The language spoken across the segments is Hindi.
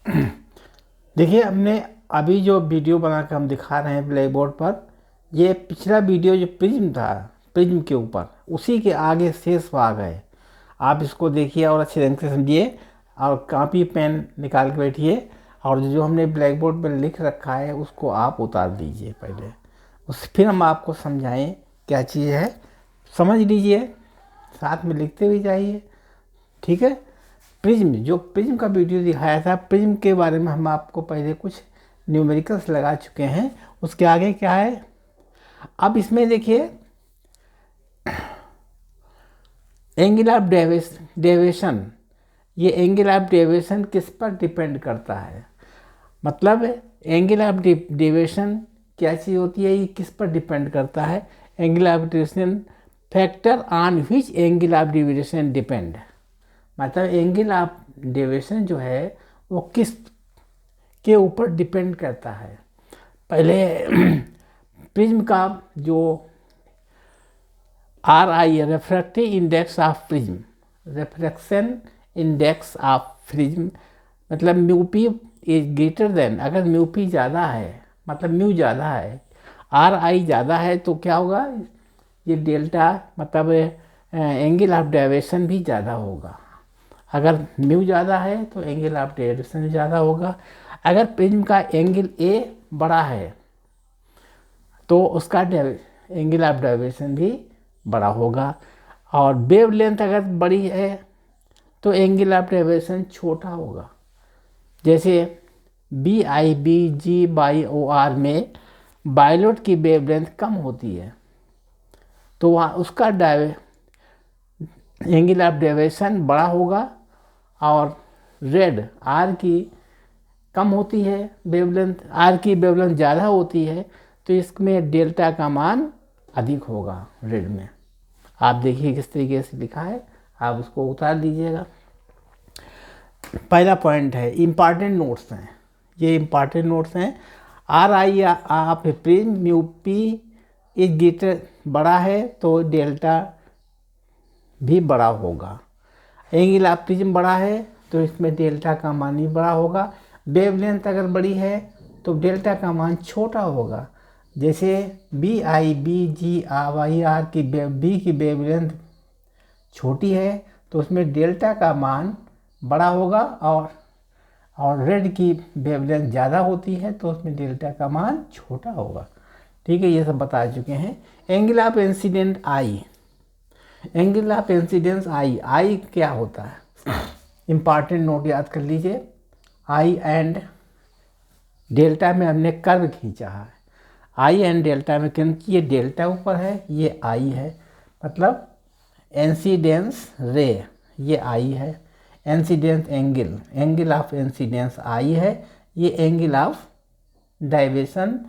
देखिए, हमने अभी जो वीडियो बना कर हम दिखा रहे हैं ब्लैक बोर्ड पर, ये पिछला वीडियो जो प्रिज्म था, प्रिज्म के ऊपर उसी के आगे शेष भाग है। आप इसको देखिए और अच्छे ढंग से समझिए और कापी पेन निकाल के बैठिए और जो हमने ब्लैक बोर्ड पर लिख रखा है उसको आप उतार दीजिए पहले, उस फिर हम आपको समझाएं क्या चीज़ है। समझ लीजिए, साथ में लिखते हुए जाइए, ठीक है। प्रिज्म, जो प्रिज्म का वीडियो दिखाया था, प्रिज्म के बारे में हम आपको पहले कुछ न्यूमेरिकल्स लगा चुके हैं। उसके आगे क्या है, अब इसमें देखिए एंगल ऑफ डेविएशन। ये एंगल ऑफ डेविएशन किस पर डिपेंड करता है, मतलब एंगल ऑफ डेविएशन क्या चीज़ होती है, ये किस पर डिपेंड करता है। Angle of deviation factor on which angle of deviation depend, मतलब एंगल ऑफ डेविएशन जो है वो किस के ऊपर डिपेंड करता है। पहले प्रिज्म का जो RI, refractive index of prism, refraction index of prism, मतलब म्यूपी इज ग्रेटर देन, अगर म्यूपी ज़्यादा है, मतलब म्यू ज़्यादा है, RI ज़्यादा है तो क्या होगा, ये डेल्टा मतलब एंगल ऑफ डेविएशन भी ज़्यादा होगा। अगर म्यू ज़्यादा है तो एंगल ऑफ डेविएशन ज़्यादा होगा। अगर प्रिज्म का एंगल A बड़ा है तो उसका एंगल ऑफ डेविएशन भी बड़ा होगा, और वेव लेंथ अगर बड़ी है तो एंगल ऑफ डेविएशन छोटा होगा। जैसे BIBG/OR में बायलॉट की वेव लेंथ कम होती है तो वहाँ उसका एंगल ऑफ डेविएशन बड़ा होगा, और रेड R की कम होती है वेवलेंथ, R की वेवलेंथ ज़्यादा होती है तो इसमें डेल्टा का मान अधिक होगा रेड में। आप देखिए किस तरीके से लिखा है, आप उसको उतार दीजिएगा। पहला पॉइंट है, इम्पॉर्टेंट नोट्स हैं, ये इम्पॉर्टेंट नोट्स हैं। RI आप प्रिज्म म्यूपी इज ग्रेटर, बड़ा है तो डेल्टा भी बड़ा होगा। एंगल ऑफ प्रिज्म बड़ा है तो इसमें डेल्टा का मान भी बड़ा होगा। वेवलेंथ अगर बड़ी है तो डेल्टा का मान छोटा होगा। जैसे BIBG/R की B की वेवलेंथ छोटी है तो उसमें डेल्टा का मान बड़ा होगा, और रेड की वेवलेंथ ज़्यादा होती है तो उसमें डेल्टा का मान छोटा होगा। ठीक है, ये सब बता चुके हैं। Angle of incident I, angle of incidence I क्या होता है, इम्पॉर्टेंट नोट याद कर लीजिए। I एंड डेल्टा में हमने कर्व खींचा है, I एंड डेल्टा में, क्योंकि ये डेल्टा ऊपर है ये I है, मतलब इंसिडेंस रे ये I है, incidence angle, angle of incidence I है, ये एंगल ऑफ डाइवेशन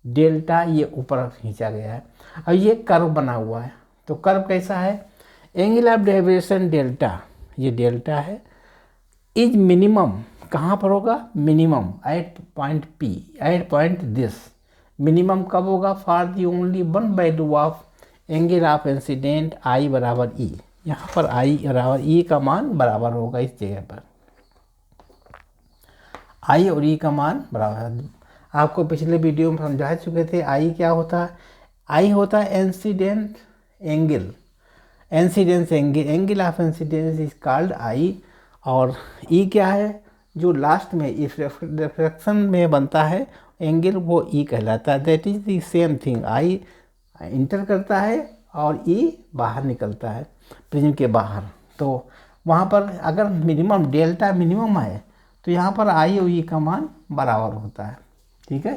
डेल्टा ये ऊपर खींचा गया है। अब ये कर्व बना हुआ है तो कर्व कैसा है, एंगल ऑफ डेविएशन डेल्टा, ये डेल्टा है, इज मिनिमम कहाँ पर होगा, minimum at point P, at point this. Minimum कब होगा, for the only 1/2 of angle of incident I बराबर E। यहाँ पर I बराबर E का मान बराबर होगा, इस जगह पर I और E का मान बराबर। आपको पिछले वीडियो में समझा चुके थे I क्या होता है। I होता है incident angle, incidence angle, angle of incidence is called I, और E क्या है, जो लास्ट में इस रिफ्लेक्शन में बनता है एंगल, वो E कहलाता है। That is the same thing, I inter करता है और E बाहर निकलता है प्रिज्म के बाहर। तो वहाँ पर अगर मिनिमम डेल्टा मिनिमम है तो यहाँ पर I और E का मान बराबर होता है। ठीक है,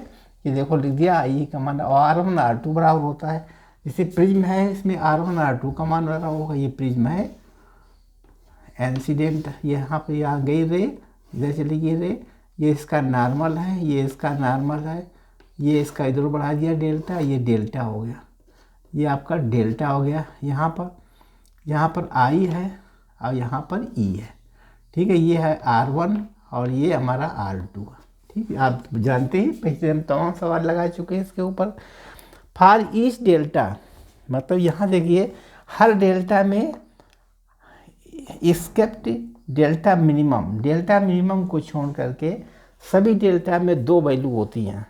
ये देखो लिख दिया, I का मान R1 R2 बराबर होता है। जैसे प्रिज्म है इसमें R1 R2 का मान बराबर होगा, ये प्रिज्म है, इंसिडेंट यहाँ पे यहाँ गई रे, इधर चली गई रे, ये इसका नॉर्मल है, ये इसका नॉर्मल है, ये इसका इधर बढ़ा दिया डेल्टा, ये डेल्टा हो गया, ये आपका डेल्टा हो गया। यहाँ पर I है और यहाँ पर E है। ठीक है, ये है R1 और ये हमारा R2 है। ठीक है, आप जानते हैं पहले हम तमाम सवाल लगा चुके हैं इसके ऊपर। फॉर ईच डेल्टा, मतलब यहाँ देखिए हर डेल्टा में स्केप्ट डेल्टा मिनिमम को छोड़ करके सभी डेल्टा में दो वैल्यू होती हैं,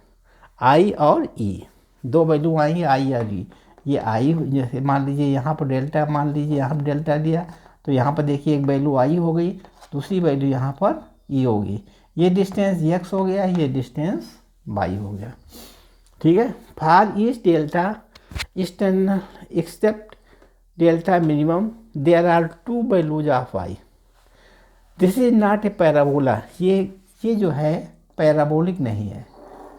आई और ई। दो वैल्यू आई और ई। ये आई, जैसे मान लीजिए यहाँ पर डेल्टा, मान लीजिए यहाँ पर डेल्टा लिया तो यहाँ पर देखिए एक वैल्यू आई हो गई, दूसरी वैल्यू यहाँ पर ई होगी। ये डिस्टेंस एक्स हो गया, ये डिस्टेंस वाई हो गया। ठीक है। For each delta external except delta minimum there are two values of I. This is not a parabola. ये जो है पैराबोलिक नहीं है,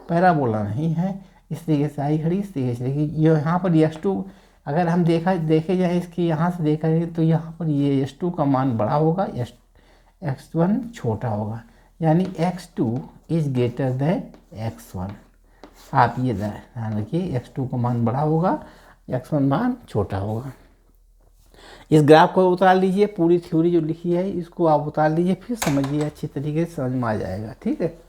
पैराबोला नहीं है। इस तरीके से आई खड़ी, इस तरीके से देखिए ये यहाँ पर x2, अगर हम देखे जाए इसकी यहाँ से देखा जाए तो यहाँ पर ये x2 का मान बड़ा होगा, x1 छोटा होगा, यानी x2 is greater then x1। आप ये ध्यान रखिए, x2 का मान बड़ा होगा, x1 मान छोटा होगा। इस ग्राफ को उतार लीजिए, पूरी थ्योरी जो लिखी है इसको आप उतार लीजिए, फिर समझिए, अच्छी तरीके से समझ में आ जाएगा। ठीक है।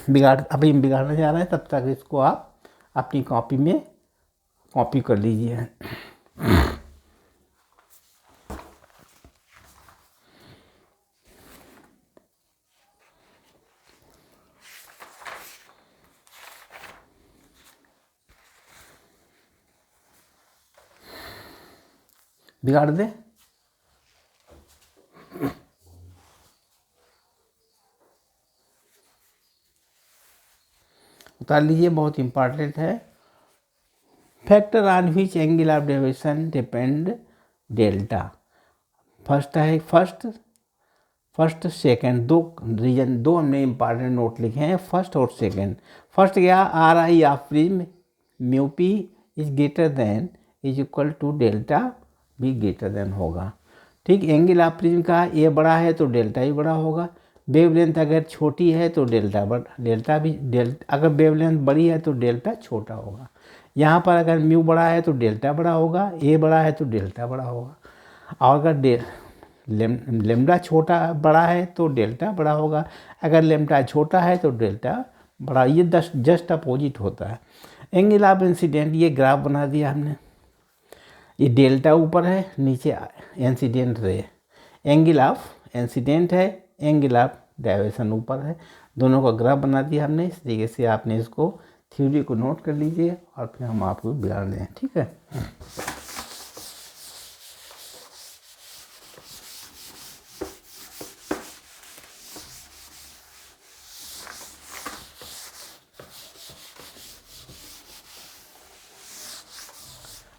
अभी हम बिगाड़ने जा रहे हैं, तब तक इसको आप अपनी कॉपी में कॉपी कर लीजिए। बिगाड़ दे। उतार लीजिए, बहुत इंपॉर्टेंट है। Factor on which angle of deviation depend delta. First है, फर्स्ट सेकंड, दो रीजन, दो हमने इंपॉर्टेंट नोट लिखे हैं, फर्स्ट और सेकंड। फर्स्ट क्या, r i of prism mu p is greater than is equal to delta भी ग्रेटर देन होगा। ठीक। एंगल ऑफ प्रिज्म का ए बड़ा है तो डेल्टा ही बड़ा होगा। वेवलेंथ अगर छोटी है तो अगर वेवलेंथ बड़ी है तो डेल्टा छोटा होगा। यहाँ पर अगर म्यू बड़ा है तो डेल्टा बड़ा होगा, ए बड़ा है तो डेल्टा बड़ा होगा। और अगर लेमडा छोटा बड़ा है तो डेल्टा बड़ा होगा, अगर लेमडा छोटा है तो डेल्टा बड़ा। ये जस्ट अपोजिट होता है। एंगल ऑफ इंसिडेंट, ये ग्राफ बना दिया हमने। ये डेल्टा ऊपर है, नीचे incident ray. Angle of incident है, एंगल ऑफ डायवर्सन ऊपर है, दोनों का ग्राफ बना दिया हमने। इस तरीके से आपने इसको थ्योरी को नोट कर लीजिए और फिर हम आपको बिगाड़ दें। ठीक है।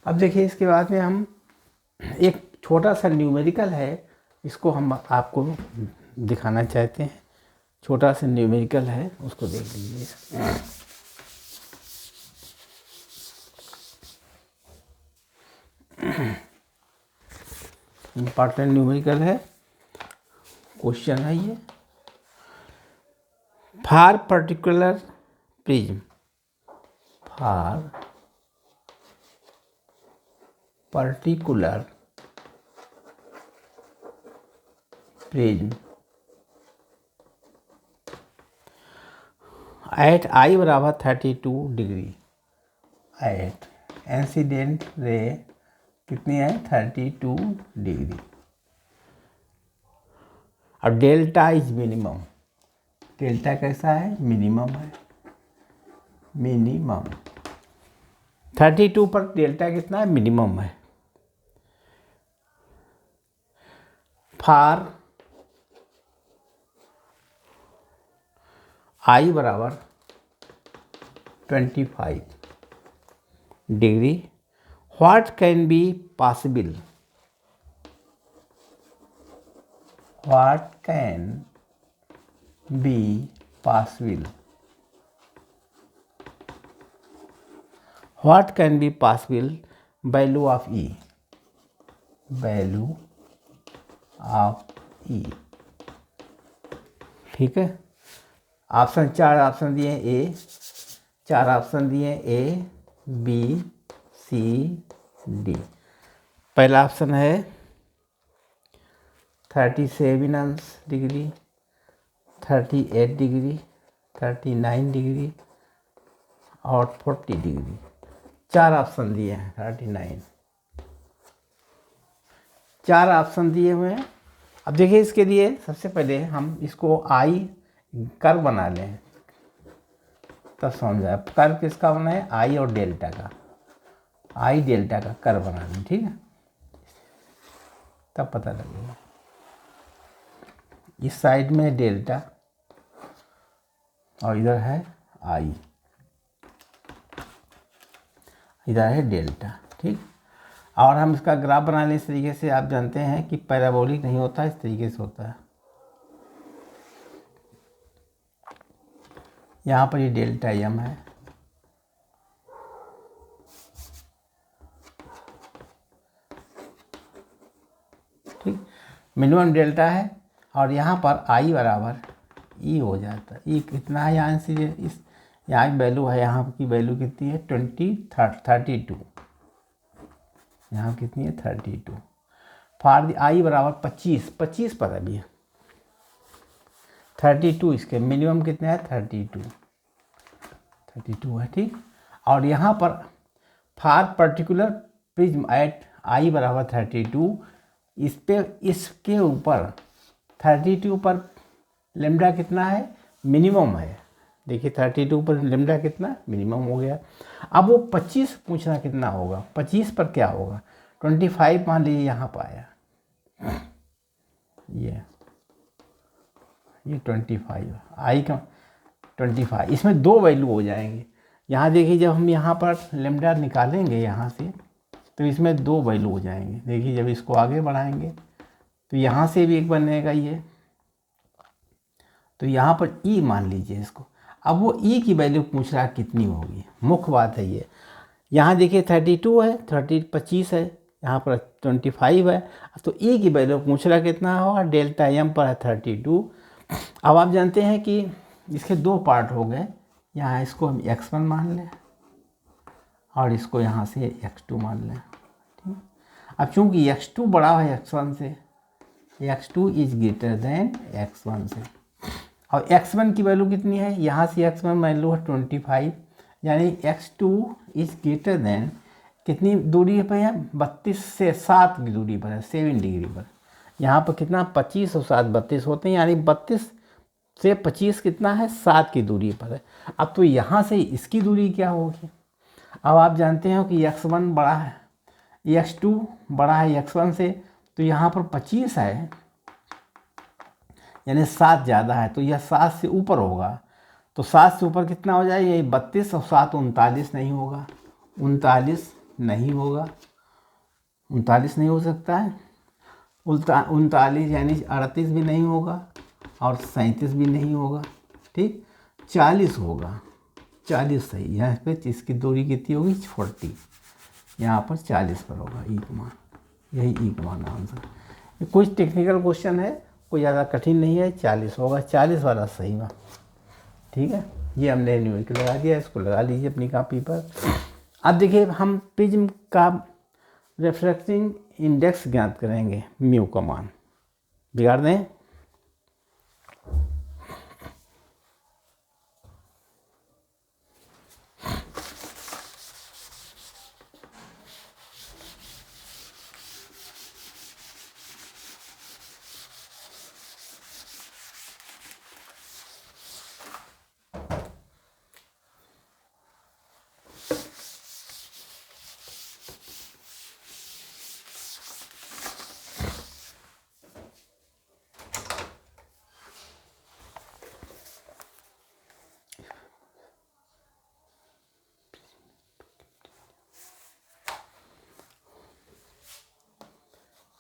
अब देखिए, इसके बाद में हम एक छोटा सा न्यूमेरिकल है, इसको हम आपको दिखाना चाहते हैं। छोटा सा न्यूमेरिकल है, उसको देख लीजिए। इम्पॉर्टेंट न्यूमेरिकल है, क्वेश्चन है ये। For particular prism, for particular prism at i बराबर 32 डिग्री, एट इंसिडेंट रे कितनी है, 32 डिग्री। अब डेल्टा इज मिनिमम, डेल्टा कैसा है, मिनिमम है, मिनिमम 32 पर डेल्टा कितना है, मिनिमम है। फॉर आई बराबर 25 degree, what can be possible, what can be possible, what can be possible value of e, value of e. ठीक है। ऑप्शन, चार ऑप्शन दिए ए, चार ऑप्शन दिए ए बी सी डी। पहला ऑप्शन है 37 डिग्री, 38 डिग्री, 39 डिग्री और 40 डिग्री। चार ऑप्शन दिए हैं, 39 चार ऑप्शन दिए हुए हैं। अब देखिए इसके लिए सबसे पहले हम इसको आई कर्व बना लें, तब समझ आए। कर्व किसका बना है? आई और डेल्टा का, आई डेल्टा का कर्व बना लें, ठीक है, तब पता लगेगा। इस साइड में डेल्टा और इधर है आई, इधर है डेल्टा, ठीक। और हम इसका ग्राफ बना लें इस तरीके से। आप जानते हैं कि पैराबोलिक नहीं होता, इस तरीके से होता है। यहाँ पर ये डेल्टा एम है, ठीक, मिनिमम डेल्टा है, और यहाँ पर आई बराबर ई हो जाता है। ई कितना है यहाँ से, इस यहाँ की वैल्यू है, यहाँ की वैल्यू कितनी है? 32, यहाँ कितनी है? 32। फॉर द आई बराबर 25 पता भी है, 32 इसके मिनिमम कितना है? 32 है, ठीक। और यहाँ पर for particular prism at i बराबर 32, इस पे इसके ऊपर 32 पर लेमडा कितना है? मिनिमम है। देखिए 32 पर लेमडा कितना? मिनिमम हो गया। अब वो 25 पूछना कितना होगा? 25 पर क्या होगा? 25 मान लीजिए यहाँ पर आया, ये 25 आई का 25, इसमें दो वैल्यू हो जाएंगे। यहाँ देखिए जब हम यहाँ पर लेमडा निकालेंगे यहाँ से, तो इसमें दो वैल्यू हो जाएंगे। देखिए जब इसको आगे बढ़ाएंगे तो यहाँ से भी एक बनेगा ये, तो यहाँ पर ई मान लीजिए इसको। अब वो ई की वैल्यू पूछ रहा है कितनी होगी, मुख्य बात है ये। यहाँ देखिए 32 है, 25 है, यहाँ पर 25 है, तो ई की वैल्यू पूछ रहा कितना होगा? डेल्टा एम पर है 32। अब आप जानते हैं कि इसके दो पार्ट हो गए, यहाँ इसको हम x1 मान लें और इसको यहाँ से x2 मान लें, ठीक। अब चूंकि x2 बड़ा है x1 से, x2 is greater then x1 से, और x1 की वैल्यू कितनी है? यहाँ से x1 वैल्यू है 25, यानी x2 इज ग्रेटर देन कितनी दूरी पर है? 32 से 7 की दूरी पर है, 7 डिग्री पर। यहाँ पर कितना? 25 और 7 32 होते हैं, यानी 32 से 25 कितना है? 7 की दूरी पर है। अब तो यहाँ से इसकी दूरी क्या होगी? अब आप जानते हो कि x1 बड़ा है, x2 बड़ा है x1 से, तो यहाँ पर 25 है, यानी 7 ज़्यादा है, तो यह 7 से ऊपर होगा। तो 7 से ऊपर कितना हो जाएगा? ये 32 और 7 39 नहीं होगा, 39 नहीं होगा, 39 नहीं हो सकता है, 39 यानी 38 भी नहीं होगा और 37 भी नहीं होगा, ठीक। 40 होगा, 40 सही। यहाँ पे इसकी दूरी कितनी होगी? 40, यहाँ पर 40 पर होगा ई का मान, यही ई का मान आंसर। ये कुछ टेक्निकल क्वेश्चन है, कोई ज़्यादा कठिन नहीं है, 40 होगा, 40 वाला सही हुआ, ठीक है। ये हमने न्यूमेरिकल लगा दिया, इसको लगा लीजिए अपनी कॉपी पर। अब देखिए हम प्रिज्म का रिफ्रैक्टिंग इंडेक्स ज्ञात करेंगे, म्यू का मान। बिगाड़ दें,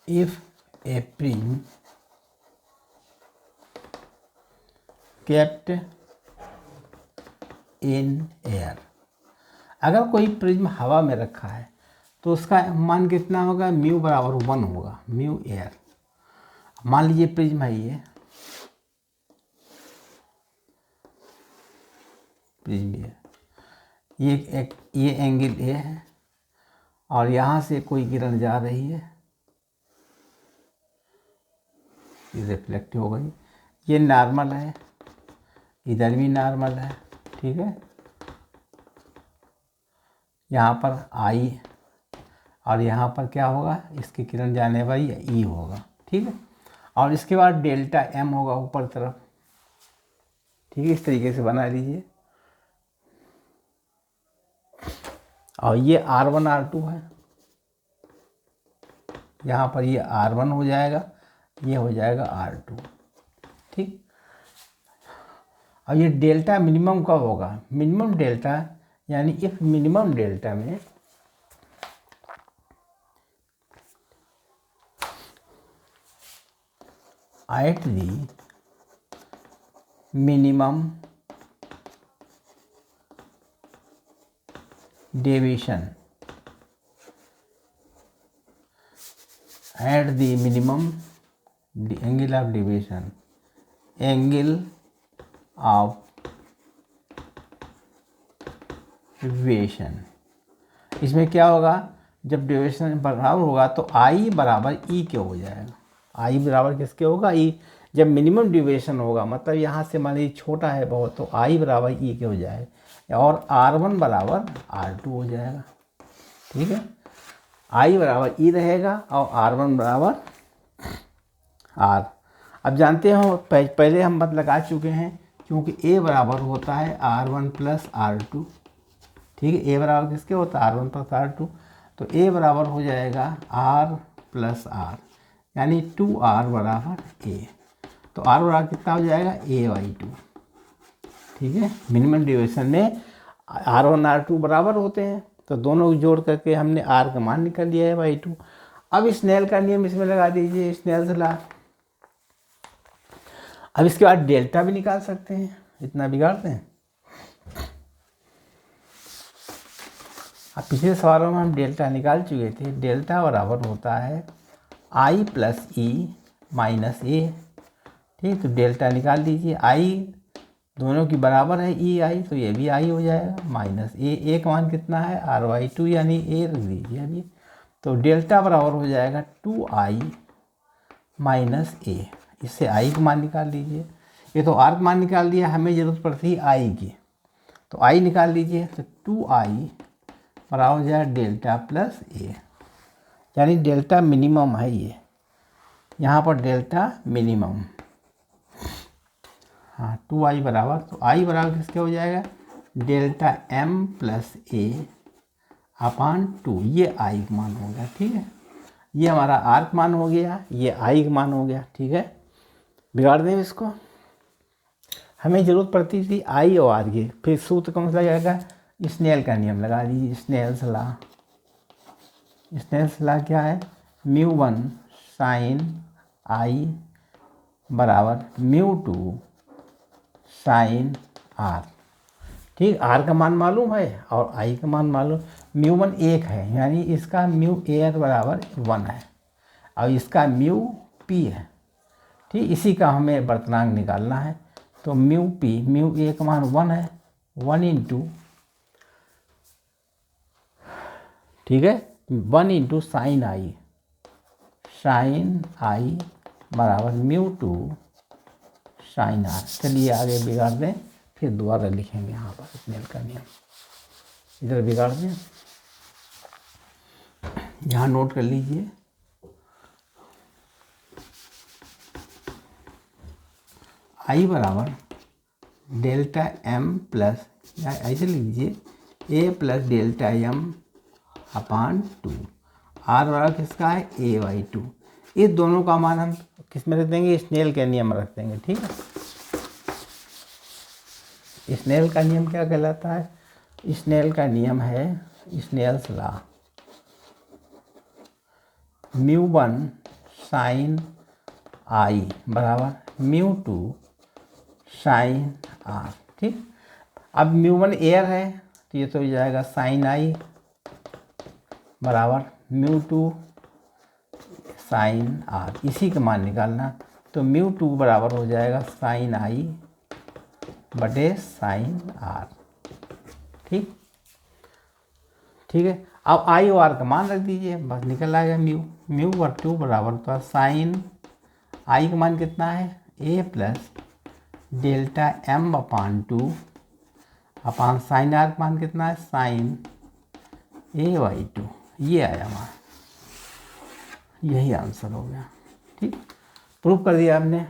if a prism kept in air, अगर कोई प्रिज्म हवा में रखा है तो उसका मान कितना होगा? म्यू बराबर 1 होगा, म्यू एयर। मान लीजिए प्रिज्म है, ये प्रिज्म है, ये एंगल ए है और यहाँ से कोई किरण जा रही है, ये रिफ्लेक्ट हो गई, ये नॉर्मल है, इधर भी नॉर्मल है, ठीक है। यहाँ पर आई और यहाँ पर क्या होगा? इसकी किरण जाने वाली ई होगा, ठीक है। और इसके बाद डेल्टा एम होगा ऊपर तरफ। ठीक है, इस तरीके से बना लीजिए। और ये R1 R2 है, यहाँ पर ये R1 हो जाएगा, ये हो जाएगा R2। ठीक, अब ये डेल्टा मिनिमम कब होगा? मिनिमम डेल्टा यानी इफ मिनिमम डेल्टा में at the minimum deviation, at the minimum angle of deviation, angle of deviation, इसमें क्या होगा? जब डेविएशन बराबर होगा तो आई बराबर ई के हो जाएगा। आई बराबर किसके होगा? ई। जब मिनिमम डेविएशन होगा, मतलब यहाँ से मान लीजिए छोटा है बहुत, तो आई बराबर ई के हो जाएगा और R1 बराबर R2 हो जाएगा। ठीक है, आई बराबर ई रहेगा और R1 बराबर R। अब जानते हो पहले हम मत लगा चुके हैं, क्योंकि ए बराबर होता है R1 प्लस R2। ठीक है, ए बराबर किसके होता है? R1 plus R2। तो ए बराबर हो जाएगा R प्लस R, यानी 2R बराबर ए। तो R बराबर कितना हो जाएगा? A/2। ठीक है, मिनिमम डेविएशन में R1 R2 बराबर होते हैं, तो दोनों को जोड़ करके हमने R का मान निकाल लिया है बाई 2। अब स्नेल का नियम इसमें लगा दीजिए, स्नेल्स लॉ। अब इसके बाद डेल्टा भी निकाल सकते हैं, इतना बिगाड़ते हैं। अब पिछले सवालों में हम डेल्टा निकाल चुके थे। डेल्टा बराबर होता है आई प्लस ई माइनस ए। ठीक, तो डेल्टा निकाल दीजिए। आई दोनों की बराबर है ई आई, तो ये भी आई हो जाएगा, माइनस ए का मान कितना है? R/2, यानी ए रख दीजिए अभी। तो डेल्टा बराबर हो जाएगा 2i माइनस ए। इससे आई का मान निकाल लीजिए। ये तो आर का मान निकाल दिया, हमें ज़रूरत पड़ती है आई की, तो आई निकाल लीजिए। तो 2i बराबर हो जाएगा डेल्टा प्लस ए, यानी डेल्टा मिनिमम है ये, यहाँ पर डेल्टा मिनिमम। हाँ, 2i बराबर, तो i बराबर किसके हो जाएगा? डेल्टा m प्लस ए अपान 2, ये i का मान हो गया। ठीक है, ये हमारा r का मान हो गया, ये i का मान हो गया। ठीक है, बिगाड़ दें इसको। हमें ज़रूरत पड़ती थी i और r की, फिर सूत्र कौन सा लगेगा? स्नेल का नियम लगा दीजिए, स्नेल्स लॉ। स्नेल्स लॉ क्या है? μ1 साइन i बराबर μ2 साइन r। ठीक, r का मान मालूम है और i का मान मालूम। μ1 1 है, यानी इसका μa बराबर 1 है और इसका μp है। ठीक, इसी का हमें वर्तनांक निकालना है। तो μp, μa का मान 1 है, 1 इंटू, ठीक है, 1 into sine i, sine i बराबर μ2 साइन r। चलिए आगे बिगाड़ दें, फिर दोबारा लिखेंगे यहाँ पर स्नेल का नियम। इधर बिगाड़ दें, यहाँ नोट कर लीजिए। आई बराबर डेल्टा m प्लस, ऐसे लिख लीजिए a plus delta m upon 2। R बराबर किसका है? A/2। इस दोनों का मान हम किस में रख देंगे? स्नेल के नियम में रख देंगे। ठीक है, स्नेल का नियम क्या कहलाता है? स्नेल का नियम है स्नेल्स लॉ। μ1 साइन i बराबर μ2 साइन r। ठीक, अब μ1 एयर है, तो ये तो हो जाएगा साइन i बराबर μ2 साइन r। इसी का मान निकालना, तो μ2 बराबर हो जाएगा साइन i बटे साइन r। ठीक, ठीक है, अब i और r का मान रख दीजिए, बस निकल आएगा μ2 बराबर तो साइन i का मान कितना है? a plus delta m upon 2 upon sign r का मान कितना है? Sign a/2। ये आया हमारा, यही आंसर हो गया। ठीक, प्रूव कर दिया हमने।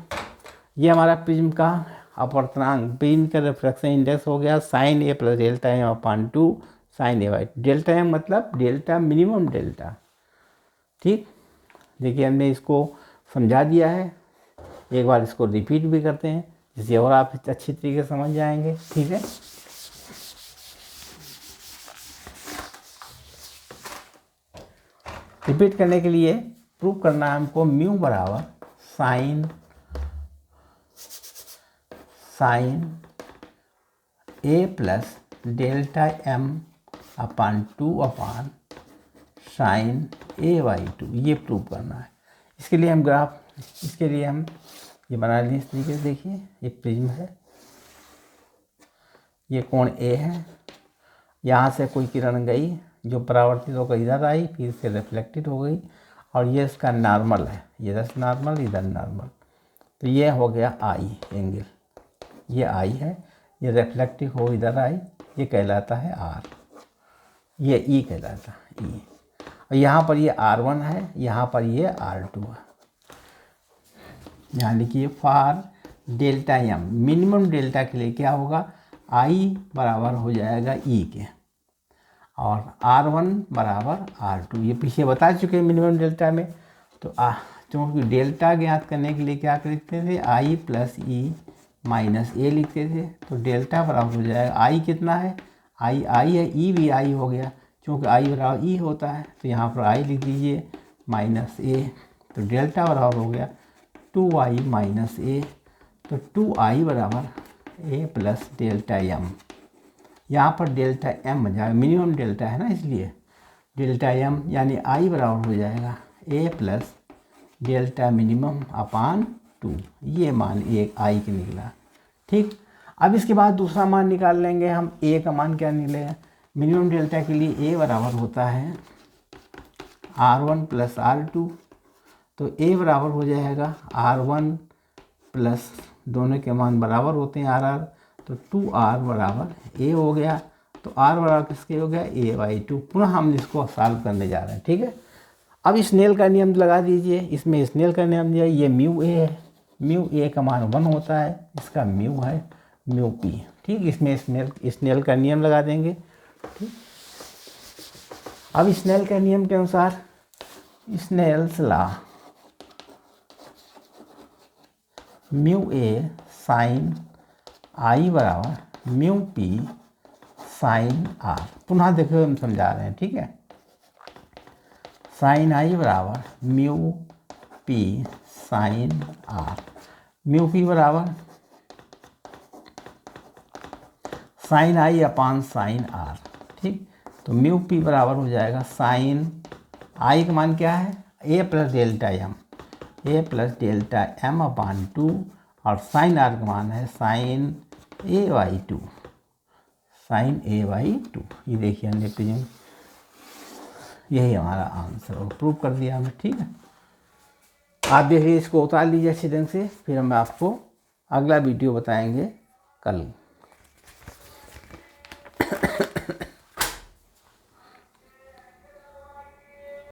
ये हमारा प्रिज्म का अपवर्तनांक, प्रिज्म का रिफ्रैक्शन इंडेक्स हो गया sine A plus delta M upon 2 sine A by. Delta M मतलब डेल्टा मिनिमम डेल्टा। ठीक, देखिए हमने इसको समझा दिया है, एक बार इसको रिपीट भी करते हैं जिससे और आप अच्छी तरीके से समझ जाएंगे। ठीक है, रिपीट करने के लिए प्रूव करना है हमको म्यू बराबर sine A plus delta M upon 2 upon sine A by 2, ये प्रूव करना है। इसके लिए हम इसके लिए हम ये बना लें इस तरीके से। देखिए ये प्रिज्म है, ये कोण ए है, यहाँ से कोई किरण गई जो परावर्तित होकर इधर आई, फिर से रिफ्लेक्टेड हो गई, और ये इसका नॉर्मल है, ये इधर नॉर्मल इधर नॉर्मल, तो ये हो गया आई एंगल, ये आई है, ये रिफ्लेक्टिव हो इधर आई, ये कहलाता है आर, ये ई कहलाता है ई। और यहाँ पर ये R1 है, यहाँ पर ये R2 है। यहाँ लिखिए for delta M, minimum delta के लिए क्या होगा, आई बराबर हो जाएगा ई के, और R1 बराबर R2, ये पीछे बता चुके हैं मिनिमम डेल्टा में। तो क्योंकि डेल्टा ज्ञात करने के लिए क्या लिखते थे, आई प्लस ई माइनस ए लिखते थे, तो डेल्टा बराबर हो जाएगा आई कितना है, आई है, ई भी आई हो गया, क्योंकि आई बराबर ई होता है, तो यहाँ पर आई लिख दीजिए माइनस ए, तो डेल्टा बराबर हो गया 2i माइनस ए, तो 2i बराबर ए प्लस डेल्टा एम। यहाँ पर डेल्टा एम बन जाएगा, मिनिमम डेल्टा है ना इसलिए डेल्टा एम, यानी आई बराबर हो जाएगा ए प्लस डेल्टा मिनिमम अपान 2, ये मान एक आई के निकला। ठीक, अब इसके बाद दूसरा मान निकाल लेंगे हम। ए का मान क्या निकलेगा, मिनिमम डेल्टा के लिए ए बराबर होता है R1 प्लस R2, तो ए बराबर हो जाएगा R1 प्लस, दोनों के मान बराबर होते हैं RR, तो 2R बराबर ए हो गया, तो R बराबर किसके हो गया, ए बाई 2। पुनः हम इसको सॉल्व करने जा रहे हैं। ठीक है, अब स्नेल का नियम लगा दीजिए, इसमें स्नेल का नियम दिया, ये म्यू ए है, म्यू ए का मान 1 होता है, इसका म्यू है म्यू पी। ठीक, इसमें स्नेल का नियम लगा देंगे। ठीक, अब स्नेल के नियम के अनुसार, Snell's law, mu A sign i बराबर म्यू पी साइन आर। पुनः देखो हम समझा रहे हैं। ठीक है, साइन आई बराबर mu p sine r, mu p बराबर sine i upon sine r. ठीक, तो म्यू पी बराबर हो जाएगा साइन आई का मान क्या है, A plus delta M, A plus delta M upon 2, और साइन आर का मान है sine A by 2, sine A by 2। ये देखिए हमने प्रिज्म, यही हमारा आंसर, और प्रूव कर दिया हमने। ठीक है, आप देखिए इसको उतार लीजिए अच्छे ढंग से, फिर हम आपको अगला वीडियो बताएंगे कल।